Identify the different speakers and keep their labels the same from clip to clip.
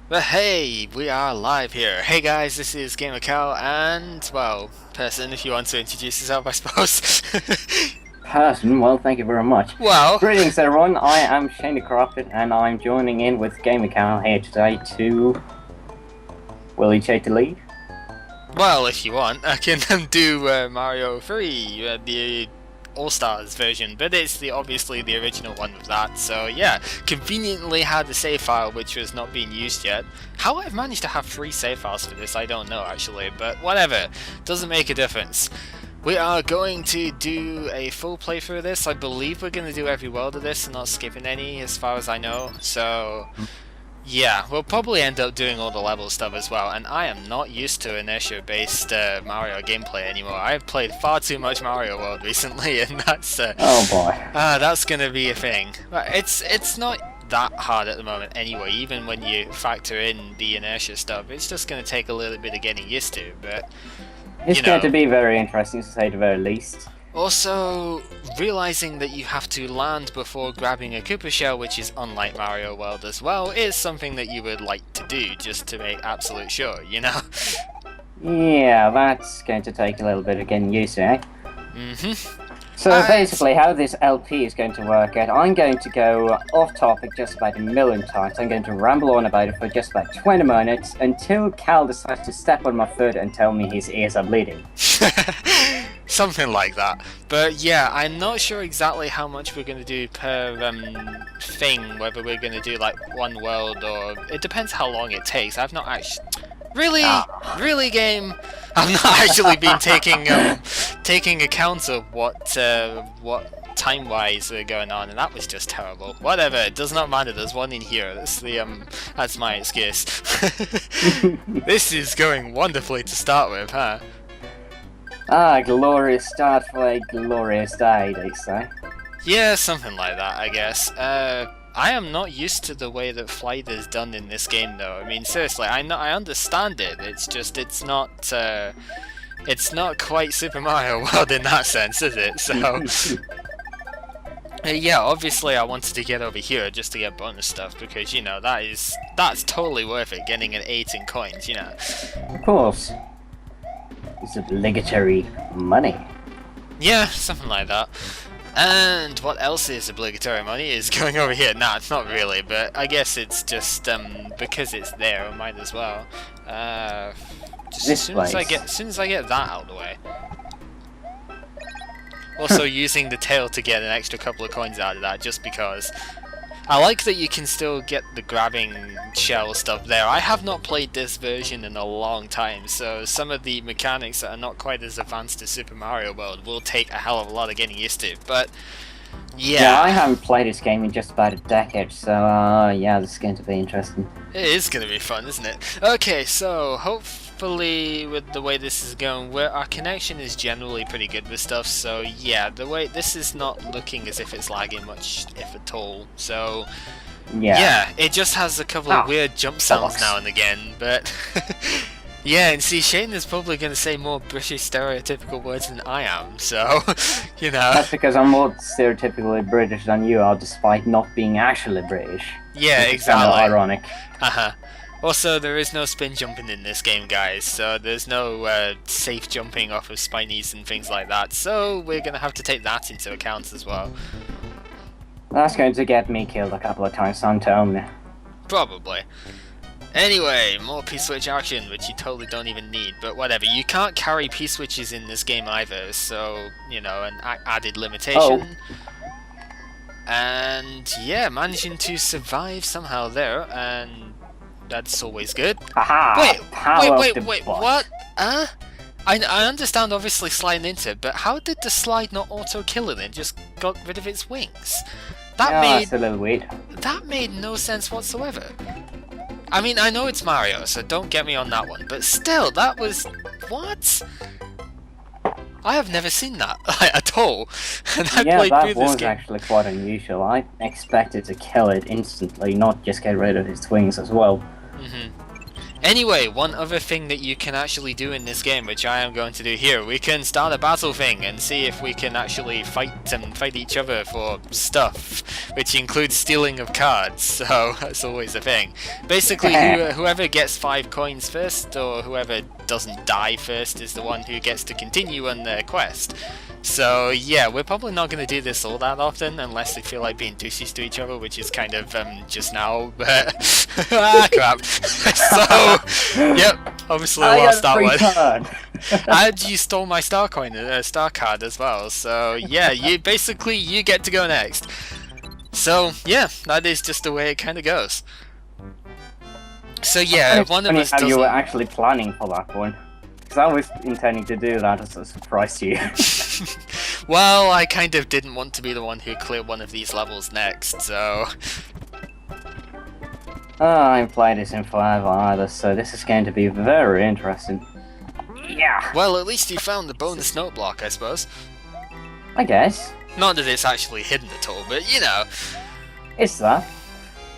Speaker 1: But hey, we are live here. Hey guys, this is gamercal and, well, person, if you want to introduce yourself, I suppose.
Speaker 2: Person, well, thank you very much.
Speaker 1: Well,
Speaker 2: Greetings, everyone. I am Shane the Corrupted, and I'm joining in with gamercal here today to. Will he take the lead?
Speaker 1: well, if you want, I can do Mario 3, the All-Stars version, but it's obviously the original one with that, so yeah, conveniently had a save file which was not being used yet. How I've managed to have 3 save files for this, I don't know actually, but whatever, doesn't make a difference. We are going to do a full playthrough of this. I believe we're going to do every world of this and not skipping any as far as I know, so yeah, we'll probably end up doing all the level stuff as well, and I am not used to inertia-based Mario gameplay anymore. I've played far too much Mario World recently, and
Speaker 2: Oh boy.
Speaker 1: that's gonna be a thing. But it's not that hard at the moment anyway, even when you factor in the inertia stuff. It's just gonna take a little bit of getting used to, but
Speaker 2: It's
Speaker 1: you
Speaker 2: going to
Speaker 1: know.
Speaker 2: be very interesting to say the very least.
Speaker 1: Also, realizing that you have to land before grabbing a Koopa shell, which is unlike Mario World as well, is something that you would like to do just to make absolute sure, you know?
Speaker 2: Yeah, that's going to take a little bit of getting used to, eh?
Speaker 1: Mm-hmm.
Speaker 2: So basically, how this LP is going to work out, I'm going to go off topic just about a million times. I'm going to ramble on about it for just about 20 minutes until Cal decides to step on my foot and tell me his ears are bleeding.
Speaker 1: Something like that. But yeah, I'm not sure exactly how much we're going to do per thing, whether we're going to do like one world or... It depends how long it takes. I've not actually... Really?
Speaker 2: Ah.
Speaker 1: Really, game? I've not actually been taking account of what time-wise are going on, and that was just terrible. Whatever, it does not matter. There's one in here. That's my excuse. This is going wonderfully to start with, huh?
Speaker 2: Ah, glorious start for a glorious day, they say.
Speaker 1: Yeah, something like that, I guess. I am not used to the way that flight is done in this game, though. I mean, seriously, I understand it. It's just it's not quite Super Mario World in that sense, is it? So, yeah, obviously, I wanted to get over here just to get bonus stuff because you know that's totally worth it. Getting an 8 in coins, you know.
Speaker 2: Of course. It's obligatory money.
Speaker 1: Yeah, something like that. And what else is obligatory money is going over here. Nah, it's not really, but I guess it's just because it's there, I might as well. Just
Speaker 2: This place.
Speaker 1: as soon as I get that out of the way. Also using the tail to get an extra couple of coins out of that, just because. I like that you can still get the grabbing shell stuff there. I have not played this version in a long time, so some of the mechanics that are not quite as advanced as Super Mario World will take a hell of a lot of getting used to. But
Speaker 2: Yeah, I
Speaker 1: yeah,
Speaker 2: haven't played this game in just about a decade, so yeah, this is going to be interesting.
Speaker 1: it is going to be fun, isn't it? Okay, so hopefully with the way this is going, our connection is generally pretty good with stuff, so yeah, the way this is not looking as if it's lagging much, if at all, so yeah, it just has a couple of weird jump sounds
Speaker 2: bollocks.
Speaker 1: now and again, but yeah, and see, Shane is probably going to say more British stereotypical words than I am, so, you know.
Speaker 2: That's because I'm more stereotypically British than you are, despite not being actually British.
Speaker 1: Yeah,
Speaker 2: Which is kind of
Speaker 1: exactly.
Speaker 2: ironic.
Speaker 1: Uh-huh. Also, there is no spin jumping in this game, guys, so there's no safe jumping off of spinies and things like that, so we're going to have to take that into account as well.
Speaker 2: That's going to get me killed a couple of times, son, tell me.
Speaker 1: Probably. Anyway, more P-switch action, which you totally don't even need, but whatever. You can't carry P-switches in this game either, so, you know, an added limitation.
Speaker 2: Oh.
Speaker 1: And, yeah, managing to survive somehow there, and that's always good.
Speaker 2: Aha!
Speaker 1: Wait, what? Huh? I understand obviously sliding into it, but how did the slide not auto-kill it and just got rid of its wings?
Speaker 2: That's a little weird.
Speaker 1: That made no sense whatsoever. I mean, I know it's Mario, so don't get me on that one, but still, that was... What? I have never seen that at all, and I
Speaker 2: Yeah,
Speaker 1: played
Speaker 2: that
Speaker 1: through this
Speaker 2: was
Speaker 1: game.
Speaker 2: actually quite unusual. I expected to kill it instantly, not just get rid of its wings as well.
Speaker 1: hmm Anyway, one other thing that you can actually do in this game, which I am going to do here, we can start a battle thing and see if we can actually fight each other for stuff, which includes stealing of cards, so that's always a thing. Basically, whoever gets 5 coins first, or whoever doesn't die first, is the one who gets to continue on their quest. So yeah, we're probably not going to do this all that often, unless they feel like being douches to each other, which is kind of just now, but ah crap. So, yep, obviously lost that one. And you stole my star coin, star card as well, so yeah, you get to go next. So yeah, that is just the way it kind of goes. So yeah, one of us doesn't...
Speaker 2: You were actually planning for that one. Because I was intending to do that as a surprise to you.
Speaker 1: Well, I kind of didn't want to be the one who cleared one of these levels next, so...
Speaker 2: I haven't played this in forever either, so this is going to be very interesting. Yeah!
Speaker 1: Well, at least you found the bonus note block, I suppose.
Speaker 2: I guess.
Speaker 1: Not that it's actually hidden at all, but you know...
Speaker 2: It's that.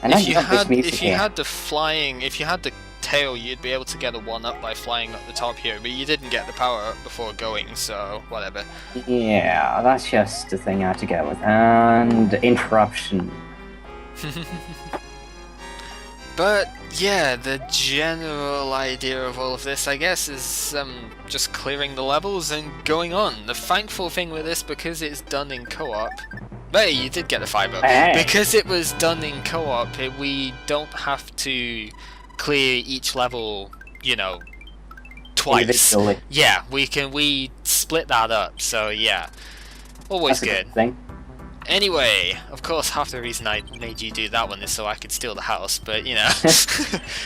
Speaker 2: And
Speaker 1: if you had the tail, you'd be able to get a 1-up by flying up the top here, but you didn't get the power up before going, so whatever.
Speaker 2: Yeah, that's just the thing I had to go with. And interruption.
Speaker 1: But yeah, the general idea of all of this, I guess, is just clearing the levels and going on. The thankful thing with this, because it's done in co-op... Hey, you did get a 5-up.
Speaker 2: Hey.
Speaker 1: Because it was done in co-op, we don't have to clear each level, you know, twice. Yeah, we split that up, so yeah. Always
Speaker 2: That's a
Speaker 1: good.
Speaker 2: thing.
Speaker 1: Anyway, of course, half the reason I made you do that one is so I could steal the house, but you know.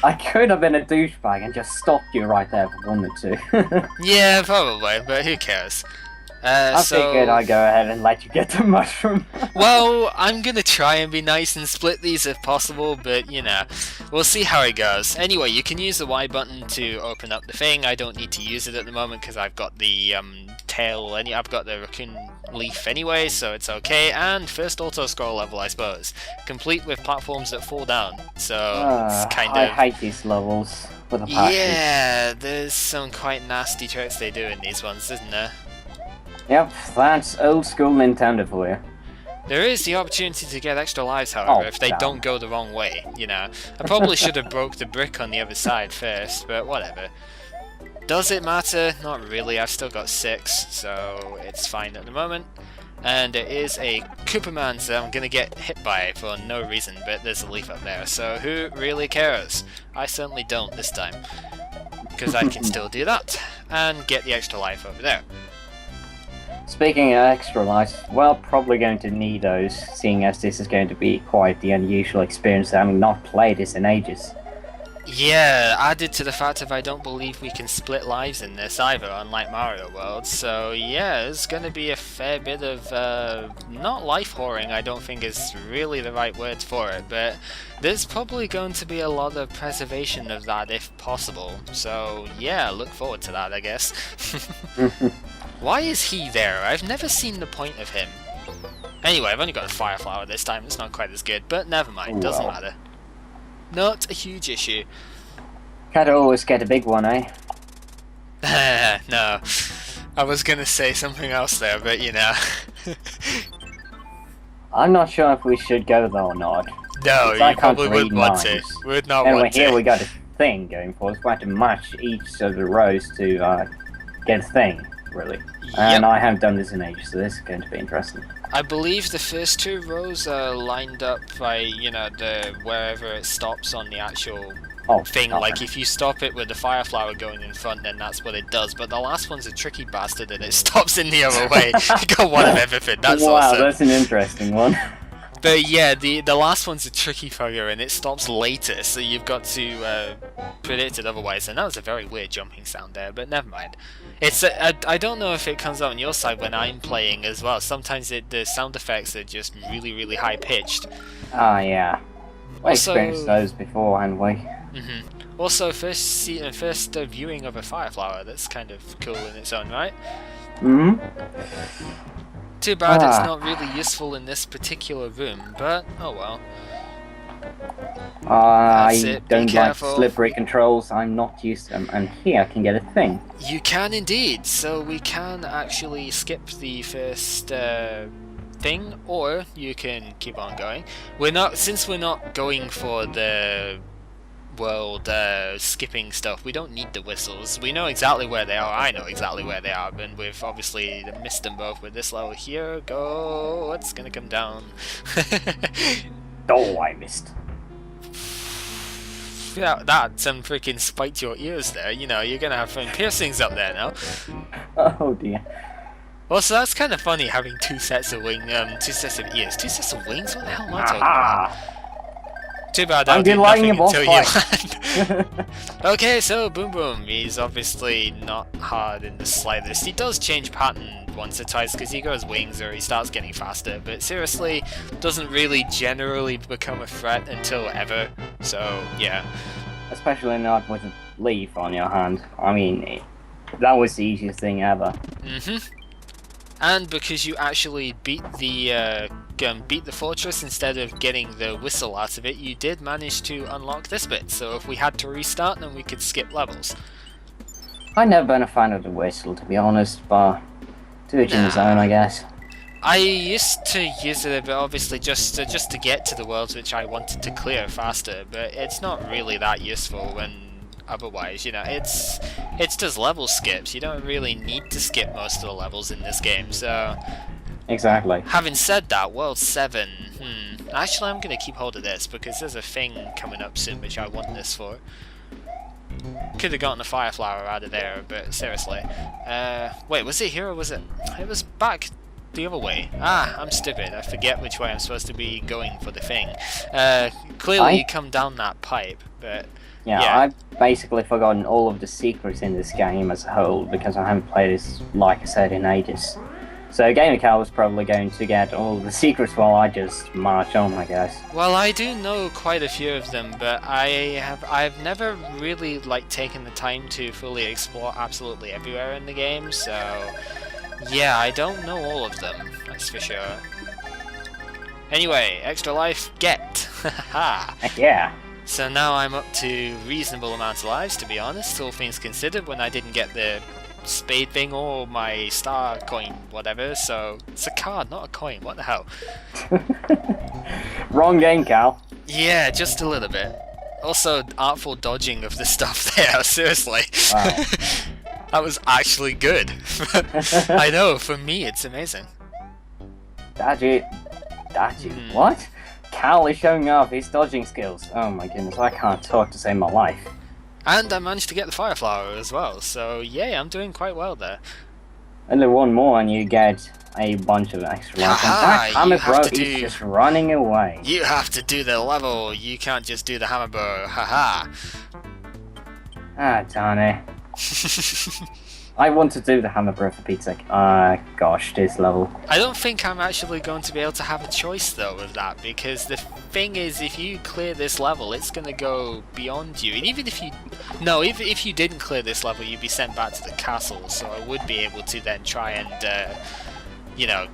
Speaker 2: I could have been a douchebag and just stopped you right there if I wanted to.
Speaker 1: Yeah, probably, but who cares?
Speaker 2: I figured I'd go ahead and let you get the mushroom.
Speaker 1: Well, I'm gonna try and be nice and split these if possible, but you know, we'll see how it goes. Anyway, you can use the Y button to open up the thing. I don't need to use it at the moment because I've got the tail, and I've got the raccoon leaf anyway, so it's okay. And first auto-scroll level, I suppose, complete with platforms that fall down. So it's kind of...
Speaker 2: I hate these levels with a passion.
Speaker 1: Yeah, there's some quite nasty tricks they do in these ones, isn't there?
Speaker 2: Yep, that's old school Nintendo for you.
Speaker 1: There is the opportunity to get extra lives, however, if they don't go the wrong way, you know. I probably should have broke the brick on the other side first, but whatever. Does it matter? Not really, I've still got 6, so it's fine at the moment. And it is a Koopaman that I'm gonna get hit by for no reason, but there's a leaf up there, so who really cares? I certainly don't this time, because I can still do that, and get the extra life over there.
Speaker 2: Speaking of extra lives, well, probably going to need those, seeing as this is going to be quite the unusual experience, having not played this in ages.
Speaker 1: Yeah, added to the fact that I don't believe we can split lives in this either, unlike Mario World, so yeah, there's going to be a fair bit of, not life whoring, I don't think is really the right word for it, but there's probably going to be a lot of preservation of that if possible, so yeah, look forward to that, I guess. Why is he there? I've never seen the point of him. Anyway, I've only got a fire flower this time, it's not quite as good, but never mind, doesn't matter. Not a huge issue.
Speaker 2: Can't always get a big one, eh?
Speaker 1: No. I was gonna say something else there, but you know.
Speaker 2: I'm not sure if we should go there or not.
Speaker 1: No, you probably wouldn't want to. Would not want to.
Speaker 2: Here we got a thing going for us. We have to match each of the rows to get a thing, really. Yep. And I haven't done this in ages, so this is going to be interesting.
Speaker 1: I believe the first 2 rows are lined up by, you know, wherever it stops on the actual thing. Okay. Like, if you stop it with the fire flower going in front, then that's what it does. But the last one's a tricky bastard, and it stops in the other way. You got one of everything. That's awesome.
Speaker 2: Wow, that's an interesting one.
Speaker 1: But yeah, the last one's a tricky figure, and it stops later, so you've got to predict it otherwise. And that was a very weird jumping sound there, but never mind. It's I don't know if it comes out on your side when I'm playing as well. Sometimes the sound effects are just really, really high pitched.
Speaker 2: Ah, yeah. We experienced those before, hadn't we?
Speaker 1: Also, first viewing of a fire flower. That's kind of cool in its own right.
Speaker 2: Mm-hmm.
Speaker 1: Too bad it's not really useful in this particular room, but oh well.
Speaker 2: I
Speaker 1: Be
Speaker 2: don't like
Speaker 1: careful.
Speaker 2: slippery controls. I'm not used to them. And here I can get a thing.
Speaker 1: You can indeed. So we can actually skip the first thing, or you can keep on going. Since we're not going for the world skipping stuff, we don't need the whistles. We know exactly where they are. I know exactly where they are, and we've obviously missed them both with this level here. Go, it's gonna come down.
Speaker 2: Oh, I missed.
Speaker 1: Yeah, that freaking spiked your ears there. You know, you're gonna have some piercings up there now.
Speaker 2: Oh dear.
Speaker 1: Also, that's kind of funny having two sets of ears. Two sets of wings? What the hell am I talking about? Too bad I did nothing until you land. Okay, so Boom Boom, he's obviously not hard in the slightest. He does change pattern once or twice because he goes wings or he starts getting faster, but seriously, doesn't really generally become a threat until ever, so yeah.
Speaker 2: Especially not with a leaf on your hand. I mean, that was the easiest thing ever.
Speaker 1: And because you actually beat the fortress instead of getting the whistle out of it, you did manage to unlock this bit. So if we had to restart, then we could skip levels.
Speaker 2: I've never been a fan of the whistle, to be honest, but to each in his own, I guess.
Speaker 1: I used to use it a bit, obviously, just to get to the worlds which I wanted to clear faster, but it's not really that useful when otherwise, you know, it's just level skips. You don't really need to skip most of the levels in this game, so...
Speaker 2: Exactly.
Speaker 1: Having said that, World 7, actually I'm going to keep hold of this, because there's a thing coming up soon which I want this for. Could have gotten a fire flower out of there, but seriously. Wait, was it here or was it... It was back the other way. Ah, I'm stupid. I forget which way I'm supposed to be going for the thing. Clearly you come down that pipe, but...
Speaker 2: Yeah, I've basically forgotten all of the secrets in this game as a whole, because I haven't played this, like I said, in ages. So gamercal was probably going to get all of the secrets while I just march on, I guess.
Speaker 1: Well, I do know quite a few of them, but I've never really taken the time to fully explore absolutely everywhere in the game, so yeah, I don't know all of them, that's for sure. Anyway, extra life, get! Haha!
Speaker 2: Yeah.
Speaker 1: So now I'm up to reasonable amounts of lives, to be honest, all things considered, when I didn't get the spade thing or my star coin, whatever, so it's a card, not a coin, what the hell?
Speaker 2: Wrong game, Cal.
Speaker 1: Yeah, just a little bit. Also, artful dodging of the stuff there, seriously.
Speaker 2: Wow.
Speaker 1: That was actually good. I know, for me it's amazing.
Speaker 2: Dodgy. What? Cal is showing off his dodging skills. Oh my goodness, I can't talk to save my life.
Speaker 1: And I managed to get the fire flower as well, so yeah, I'm doing quite well there.
Speaker 2: Only one more and you get a bunch of extra life. That hammer bro is just running away.
Speaker 1: You have to do the level, you can't just do the hammer bro, haha.
Speaker 2: Ah, darn it. I want to do the hammer bro for Pete's sake. Gosh, this level.
Speaker 1: I don't think I'm actually going to be able to have a choice though with that, because the thing is, if you clear this level, it's going to go beyond you. And even if you... No, if you didn't clear this level, you'd be sent back to the castle, so I would be able to then try and, you know...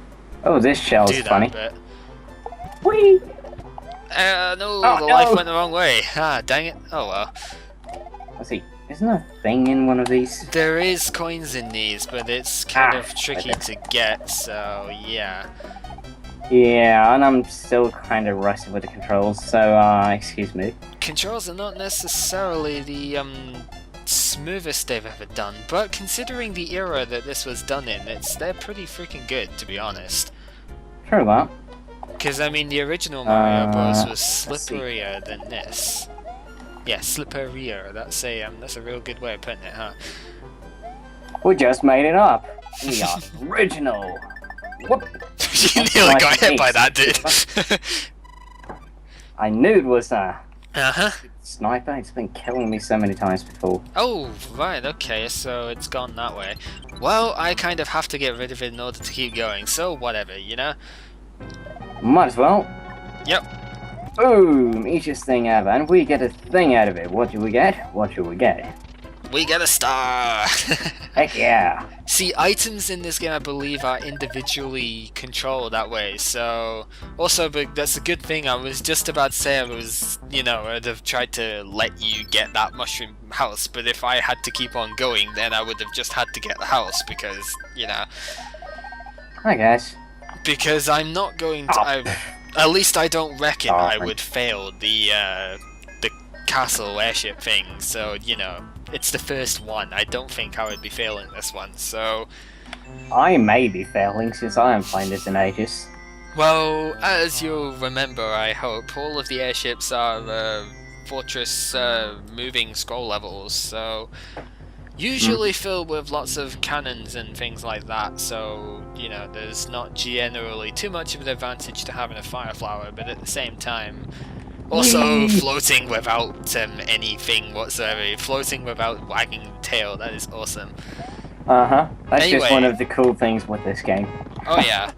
Speaker 2: Oh, this shell is funny.
Speaker 1: But...
Speaker 2: Whee!
Speaker 1: No, the life went the wrong way. Ah, dang it. Oh well.
Speaker 2: Let's see. Isn't there a thing in one of these?
Speaker 1: There is coins in these, but it's kind of tricky to get, so yeah.
Speaker 2: Yeah, and I'm still kind of rusty with the controls, so excuse me.
Speaker 1: Controls are not necessarily the smoothest they've ever done, but considering the era that this was done in, they're pretty freaking good, to be honest.
Speaker 2: True that.
Speaker 1: Because I mean, the original Mario Bros was slipperier than this. Yeah, slipperier. That's a real good way of putting it, huh?
Speaker 2: We just made it up. We are original. Whoop.
Speaker 1: You nearly got hit by that, dude.
Speaker 2: I knew it was
Speaker 1: Uh-huh.
Speaker 2: sniper. It's been killing me so many times before.
Speaker 1: Oh, right, okay, so it's gone that way. Well, I kind of have to get rid of it in order to keep going, so whatever, you know?
Speaker 2: Might as well.
Speaker 1: Yep.
Speaker 2: Boom! Easiest thing ever, and we get a thing out of it. What do we get? What should we get?
Speaker 1: We get a star!
Speaker 2: Heck yeah.
Speaker 1: See, items in this game, I believe, are individually controlled that way, so... Also, but that's a good thing. I was just about to say I'd have tried to let you get that mushroom house, but if I had to keep on going, then I would have just had to get the house, because,
Speaker 2: I guess.
Speaker 1: Because I'm not going to... At least I don't reckon I would fail the castle airship thing, so, it's the first one. I don't think I would be failing this one, so...
Speaker 2: I may be failing since I haven't played this in ages.
Speaker 1: Well, as you'll remember, I hope, all of the airships are fortress moving scroll levels, so... Usually filled with lots of cannons and things like that, so, there's not generally too much of an advantage to having a fire flower, but at the same time... Also, floating without anything whatsoever, floating without wagging the tail, that is awesome.
Speaker 2: That's
Speaker 1: anyway,
Speaker 2: just one of the cool things with this game.
Speaker 1: Oh yeah.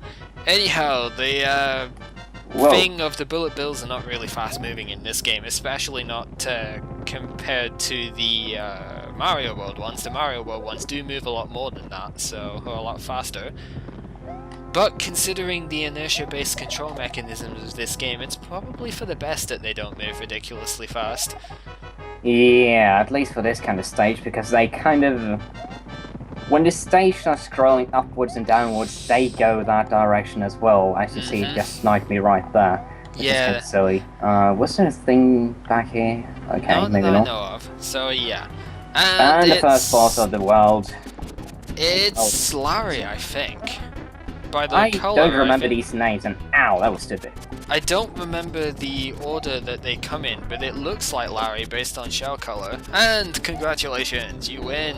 Speaker 1: Anyhow, the thing of the bullet bills are not really fast moving in this game, especially not compared to the Mario World ones. The Mario World ones do move a lot more than that, so are a lot faster. But considering the inertia-based control mechanisms of this game, it's probably for the best that they don't move ridiculously fast.
Speaker 2: Yeah, at least for this kind of stage, because they kind of... When the stage starts scrolling upwards and downwards, they go that direction as well. As you see, it just sniped me right there. Which is kind of silly. Was there a thing back here? Okay,
Speaker 1: None
Speaker 2: maybe
Speaker 1: that
Speaker 2: not.
Speaker 1: I know of. So yeah.
Speaker 2: And the first boss of the world.
Speaker 1: It's Larry, I think. By the
Speaker 2: I
Speaker 1: color,
Speaker 2: don't remember these names, and ow, that was stupid.
Speaker 1: I don't remember the order that they come in, but it looks like Larry based on shell color. And congratulations, you win!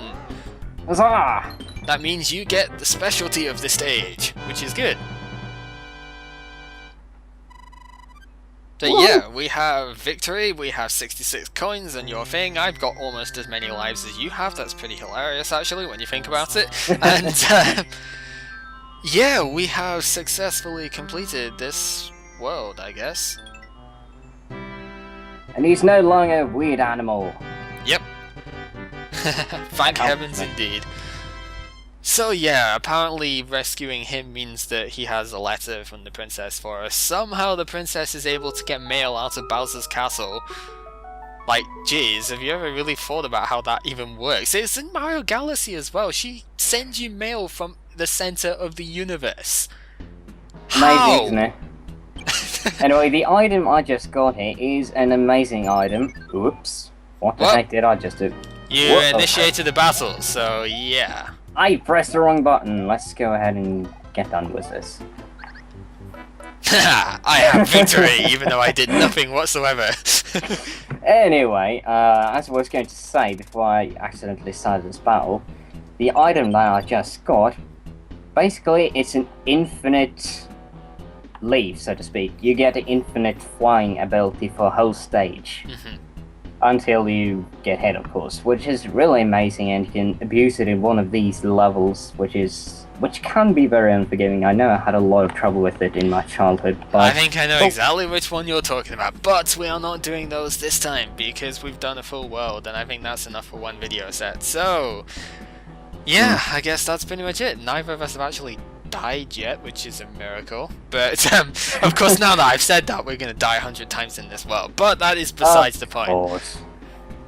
Speaker 2: Huzzah!
Speaker 1: That means you get the specialty of the stage, which is good. So yeah, we have victory, we have 66 coins and your thing. I've got almost as many lives as you have. That's pretty hilarious actually when you think about it. And yeah, we have successfully completed this world, I guess.
Speaker 2: And he's no longer a weird animal.
Speaker 1: Yep. Thank heavens indeed. So yeah, apparently rescuing him means that he has a letter from the princess for us. Somehow the princess is able to get mail out of Bowser's castle. Like, jeez, have you ever really thought about how that even works? It's in Mario Galaxy as well. She sends you mail from the center of the universe. How?
Speaker 2: Amazing, isn't it? Anyway, the item I just got here is an amazing item. Oops. What the heck did I just do?
Speaker 1: You initiated the battle, so yeah.
Speaker 2: I pressed the wrong button. Let's go ahead and get done with this.
Speaker 1: I have victory, even though I did nothing whatsoever.
Speaker 2: Anyway, as I was going to say before I accidentally started this battle, the item that I just got, basically it's an infinite leaf, so to speak. You get an infinite flying ability for a whole stage. Until you get hit, of course, which is really amazing, and you can abuse it in one of these levels, which can be very unforgiving. I know I had a lot of trouble with it in my childhood, but...
Speaker 1: I think I know exactly which one you're talking about, but we are not doing those this time, because we've done a full world, and I think that's enough for one video set. So, yeah, I guess that's pretty much it. Neither of us have actually died yet, which is a miracle. But, of course, now that I've said that, we're going to die 100 times in this world, but that is besides the point.
Speaker 2: Of course.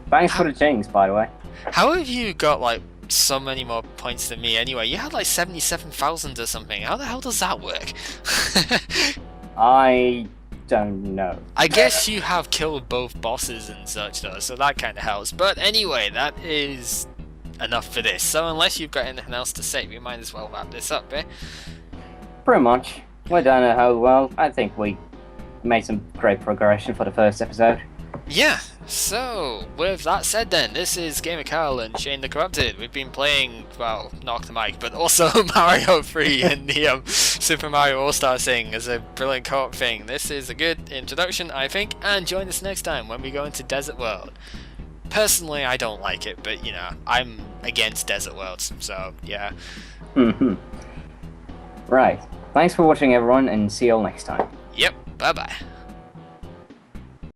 Speaker 2: Thanks for the things, by the way.
Speaker 1: How have you got, like, so many more points than me anyway? You had, like, 77,000 or something. How the hell does that work?
Speaker 2: I don't know.
Speaker 1: I guess you have killed both bosses and such, though, so that kind of helps. But anyway, that is enough for this. So unless you've got anything else to say, we might as well wrap this up, eh?
Speaker 2: Pretty much. We're done a whole world. I think we made some great progression for the first episode.
Speaker 1: Yeah, so with that said then, this is gamercal and Shane the Corrupted. We've been playing, well, Knock the Mic, but also Mario 3 and the Super Mario All-Star thing as a brilliant co-op thing. This is a good introduction, I think, and join us next time when we go into Desert World. Personally, I don't like it, but, you know, I'm against Desert Worlds, so, yeah.
Speaker 2: Right. Thanks for watching, everyone, and see you all next time.
Speaker 1: Yep, bye-bye.